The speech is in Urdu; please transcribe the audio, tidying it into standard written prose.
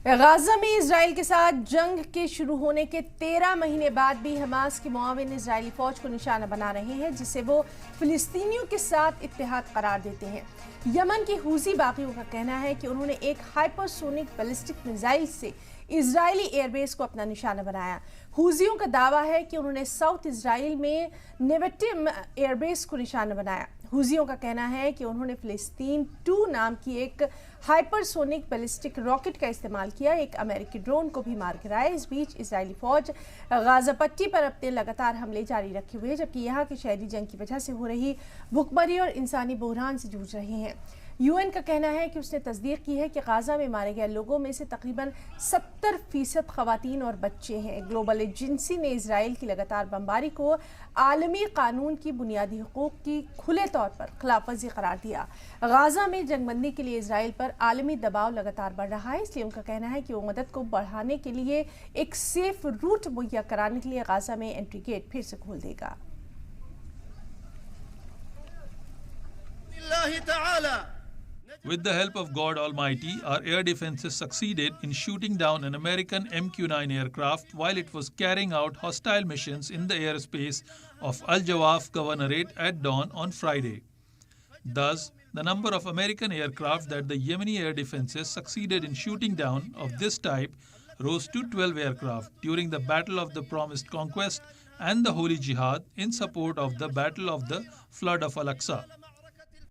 غزہ میں اسرائیل کے ساتھ جنگ کے شروع ہونے کے 13 مہینے بعد بھی حماس کے معاون اسرائیلی فوج کو نشانہ بنا رہے ہیں، جسے وہ فلسطینیوں کے ساتھ اتحاد قرار دیتے ہیں۔ یمن کے حوثی باغیوں کا کہنا ہے کہ انہوں نے ایک ہائپر سونک بیلسٹک میزائل سے اسرائیلی ایئر بیس کو اپنا نشانہ بنایا۔ حوثیوں کا دعویٰ ہے کہ انہوں نے ساؤتھ اسرائیل میں نیویٹم ایئر بیس کو نشانہ بنایا۔ حوثیوں کا کہنا ہے کہ انہوں نے فلسطین 2 نام کی ایک ہائپر سونک بیلسٹک راکٹ کا استعمال کیا، ایک امریکی ڈرون کو بھی مار گرایا۔ اس بیچ اسرائیلی فوج غزہ پٹی پر اپنے لگاتار حملے جاری رکھے ہوئے، جبکہ یہاں کی شہری جنگ کی وجہ سے ہو رہی بھوکمری اور انسانی بحران سے جوجھ رہے ہیں۔ یو این کا کہنا ہے کہ اس نے تصدیق کی ہے کہ غزہ میں مارے گئے لوگوں میں سے تقریباً 70% خواتین اور بچے ہیں۔ گلوبل ایجنسی نے اسرائیل کی لگاتار بمباری کو عالمی قانون کی بنیادی حقوق کی کھلے طور پر خلاف ورزی قرار دیا۔ غزہ میں جنگ بندی کے لیے اسرائیل پر عالمی دباؤ لگاتار بڑھ رہا ہے، اس لیے ان کا کہنا ہے کہ وہ مدد کو بڑھانے کے لیے ایک سیف روٹ مہیا کرانے کے لیے غزہ میں انٹری گیٹ پھر سے کھول دے گا۔ With the help of God Almighty, our air defenses succeeded in shooting down an American MQ-9 aircraft while it was carrying out hostile missions in the airspace of Al Jawaf Governorate at dawn on Friday. Thus, the number of American aircraft that the Yemeni air defenses succeeded in shooting down of this type rose to 12 aircraft during the Battle of the Promised Conquest and the Holy Jihad in support of the Battle of the Flood of Al-Aqsa.